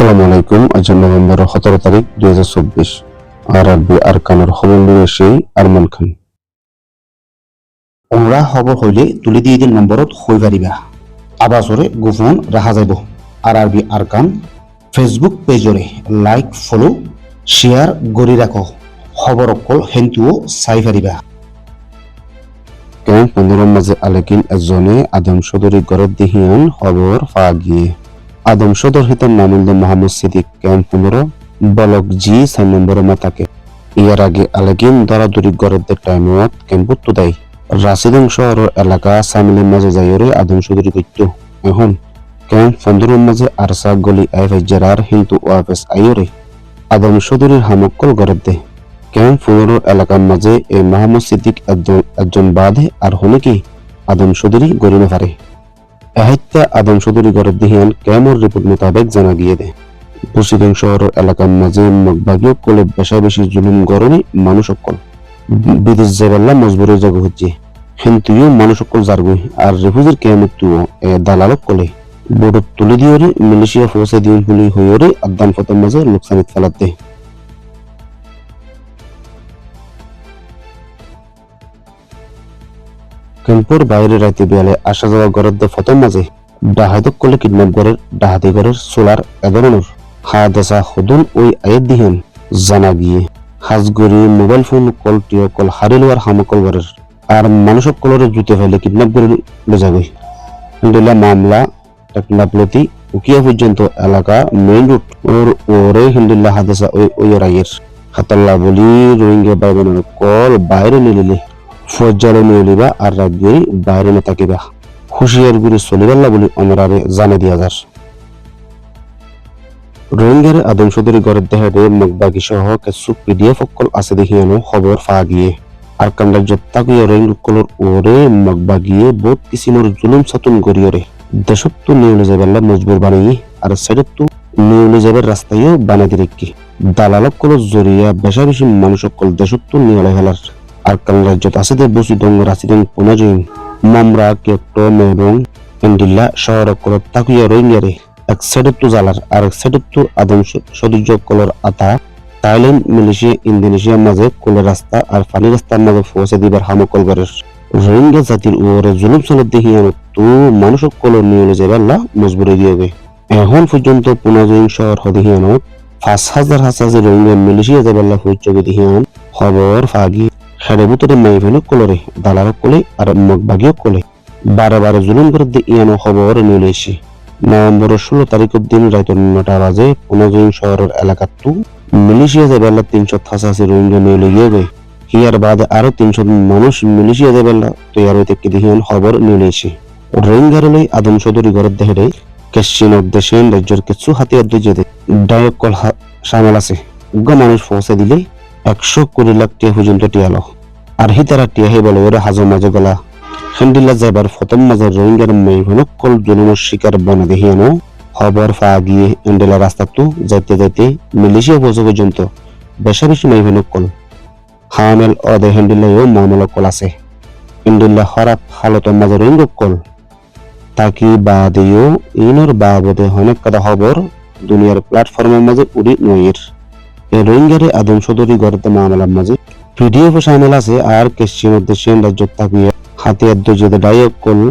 আসসালামু আলাইকুম। আজ নভেম্বর 17 তারিখ 2024। আরবি আরকানের খবর নিয়ে সেই আরমান খান। ওমরা খবর হইলে তুলি দিয়ে দিন নম্বরত হই পারিবা আবাসরে গোপন রাখা যাইব। আরবি আরকান ফেসবুক পেজরে লাইক ফলো শেয়ার গড়ি রাখো। খবর অকল হেন্তুও চাই পারিবা। ক্যাম্প 15 মাঝে আলেকিন এজনে আদম সদরি গড়ত দিহিয়ান খবর পা গিয়ে আদম সদর হিতার নামন্দ মোহাম্মদ সিদ্দিক ক্যাম্প 15 বলক জি 6 নম্বর মাতাকে ইয়ার আগে আলেকিন দরাদরি গড়ত টাইমত ক্যাম্পত তুদাই রাশিদং শহর এলাকা সামিলের মাঝে যাইরে আদম সদরি করত। এখন ক্যাম্প 15 মাঝে আরসা গলি আইফাইজার হিন্দু ওয়াফেস আইরে আদম সদরির হামক্কল গড়ত দে ক্যাম্প 15 এলাকার মাঝে এই মোহাম্মদ সিদ্দিক একজন বাদে আর হলে কি আদম সদরি গড়ি না পারে। এহাইত্যা আদম সদরি গড়ত দিহিয়ান ক্যামর রিপোর্ট মোতাবেক জানা গিয়ে দে বসিদং শহর এলাকার মাঝে মগবাগীয় কোলে বেশা বেশি জুলুম গরণে মানুষ অকল বিদেশ যাইবাল্লা মজবুরি জাগ হচ্ছে কিন্তু মানুষ অকল জারগুই আর রেফুজির ক্যামতুও দালালক কোলে বোর্ডত তুলি দিওরে মিলিশিয়া ফৌসে দিন হুলি হইরে আদান ফতর মাঝে লোকসানিত ফেলাত দে। ক্যাম্পর বাইরে রাইতে বিয়ালে আসা যাওয়া গড়ের ফতর মাঝে ডাহাদক করলে কিডন্যাপ গড়ের ডাহাতি গড়ের সোলার এধরনের হাদেসা হদুন ওই আয়ের দিহেন জানা গিয়ে হাজগরি মোবাইল ফোন কল টিও কল হারিলোয়ার হামকল গড়ের আর মানুষক কলরে জুতে ফেলে কিডন্যাপ করে লে যাবে। হিন্দুল্লাহ মামলা টেকনাপলতি উকিয়া পর্যন্ত এলাকা মেইন রুট ওরে হিন্দুল্লাহ হাদেসা ওই আয়ের হাতাল্লা বলি রোহিঙ্গা বাইবেনের কল বাইরে নিলিলে ফজ্জারে নিয়ে লিবা আর রাগিয়ে বাইরে না থাকিবা হুশিয়ার গুলি চলিবাল্লা বলে অনরারে জানে দিয়া যার। রোহিঙ্গার আদম সদরি গড়ের দেহারে মগবাগি সহ কিছু পিডিএফ অকল আছে দেখিয়ানো খবর ফা গিয়ে আর কান্ডার জত্তাগুয়া রোহিঙ্গকলর ওরে মগবাগিয়ে বহুত কিসিমর জুলুম সাতুন গড়িয়রে দেশত্ব নিউলে যাবেল্লা মজবুর বানাই আর সাইডত্ব নিউলে যাবার রাস্তায়ও বানাই রেখি দালালক কল জরিয়া বেশা বেশি মানুষ অকল দেশত্ব নিউলে ফেলার আর কাল রাজ্যত আছে দে বসি দঙ্গ রাশিদং পুনাজইন মামরা কেক্টো মেবং এন্ডিল্লা শহর অকল তাকুয়া রোহিঙ্গারে এক সাইডত তো জালার আর এক সাইডত তো আদম সদুর্য কলর আতা থাইল্যান্ড মালয়েশিয়া ইন্দোনেশিয়ার মাঝে কোলের রাস্তা আর পানি রাস্তার মাঝে পৌঁছে দিবার হামকল গড়ের রোহিঙ্গা জাতির ওরে জুলুম চলত দেখিয়ানো তো মানুষ কল নিয়ে যাবাল্লা মজবুরি দিয়েবে। এখন পর্যন্ত পুনাজইন শহর হদিহিয়ানো 5,000 রোহিঙ্গা মালয়েশিয়া যাবাল্লা হইচবে দিহিয়ান খবর ফাগি হেডে বুতরে মাইফেনো কলরে দালারক কোলে আর মগবাগিও কোলে বারে বারে জুলুম করে দিয়ানো খবর নিয়ে এসে নভেম্বর 16 তারিখের দিন রাত 9টা বাজে পুনাজইন শহরের এলাকাতু মিলিশিয়া যাবাল্লা 388 রোহিঙ্গা নিয়ে গিয়ে হিয়ার বাদে আরো 300 মানুষ মিলিশিয়া যাবাল্লা তৈয়ার হইতে কি দেখিয়ান খবর নিয়ে এসে রোহিঙ্গার লই আদম সদরি গড়ের দেহেরে কেশিনক দেশেন রাজ্যের কিছু হাতিয়ার দিয়ে যেতে ডায়ক কল সামাল আছে উগ্র মানুষ পৌঁছে দিলে 120 লাখ টিয়া পর্যন্ত টিয়ালো আর হিতারা টিয়াহে বলে ওরা হাজর মাঝে গলা হেন্ডিল্লা যাবার ফতম মাঝে রোহিঙ্গার মেয়েভনক কল জুলুমের শিকার বনে দেখিয়ানো খবর ফা গিয়ে এন্ডেলা রাস্তা তো যাইতে যাইতে মিলিশিয়া পৌঁছে পর্যন্ত বেশা বেশি মেয়েভনক কল হামেল অদে হেন্ডিল্লাও মামলা কল আছে এন্ডিল্লা খারাপ হালতের মাঝে রোহিঙ্গা কল তাকি বাদেও ইনর বাবদে অনেক কথা খবর দুনিয়ার প্ল্যাটফর্মের মাঝে উড়ি নইয়ের এই রোহিঙ্গারে আদম সদরি গড়তে মামলার মাঝে পিডিএফ সামিল আছে আর কেশিন দেশেন রাজ্য তাকিয়ে হাতিয়ার দজেদে ডায়ক কল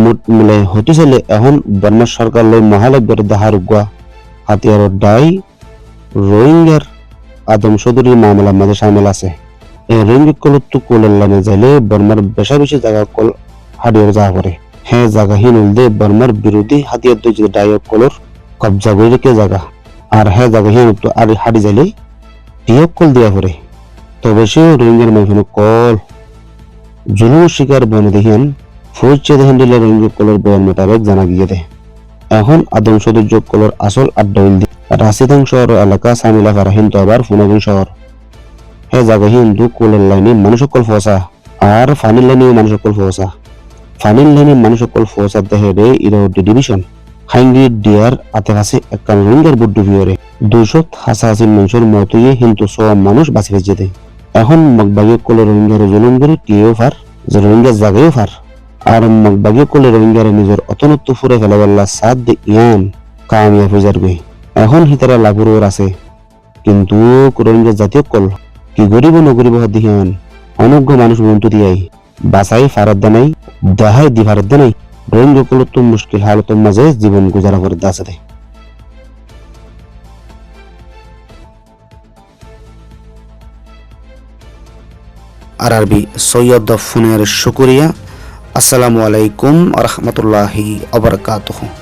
মুট মিলে হতে চলে এখন বর্মা সরকার লই মহালয় বিরুদ্ধে হারুগুয়া হাতিয়ার ডাই রোহিঙ্গার আদম সদরি মামলার মাঝে সামিল আছে। এই রোহিঙ্গা কলত্তু কোলানে যাইলে বর্মার বেশা বেশি জায়গা কল হাডিয়ার যা করে হ্যাঁ জায়গা হিনুল দে বর্মার বিরোধী হাতিয়ার দজেদে ডায়ক কলর কবজা করে রেখে জায়গা আর হ্যাঁ জায়গা হিনুল তো আর হাডি যাইলে ডিএফ কল দেওয়া করে তবে সে রোহিঙ্গার মাইফেনো কল জুলুম শিকার বনে দেখিয়ান ফৌজে হেন্ডিলা রোহিঙ্গা কলর বয়ান মোতাবেক জানা গিয়ে দে এখন আদম সদুর্য কলর আসল আড্ডা হইল রাশিদাং শহর এলাকা সামিলা ফারা হিন্দু আবার পুনাজইন শহর হে জায়গা হিন্দু কোলের লাইনে মানুষ সকল ফসা আর ফানির লাইনে মানুষ সকল ফসা ফানির লাইনে মানুষ সকল ফসা দেহে ইরোডি ডিভিশন হাইঙ্গি ডিয়ার আতে কাছে একখান রোহিঙ্গার বুট ডুবিওরে 288 মানুষের মতই হিন্দু সব মানুষ বাঁচি যেতে এখন মগবাগীয় কোলে রোহিঙ্গার জুলুম করে টিও ফার যে রোহিঙ্গা জাগায়ও ফার আর মগবাগীয় কোলে রোহিঙ্গার নিজের অতনত্ব ফুরে ফেলাবেল্লা সাদ দে ইয়ান কামিয়াব হয়ে যাবে। এখন হিতারা লাগুর আছে কিন্তু রোহিঙ্গা জাতীয় কল কি গরিব নগরিব দিহান অনজ্ঞ মানুষ বন্ধু দিয়াই বাসাই ফারাত দানাই দেহাই দি ফারাত দানাই রোহিঙ্গা কল তো মুশকিল হালতের মাঝে জীবন গুজারা করে আছে দে RRB সৈয়দ ফোনের শুকরিয়া। আসসালামু আলাইকুম ওয়া রাহমাতুল্লাহি ওয়া বারাকাতুহু।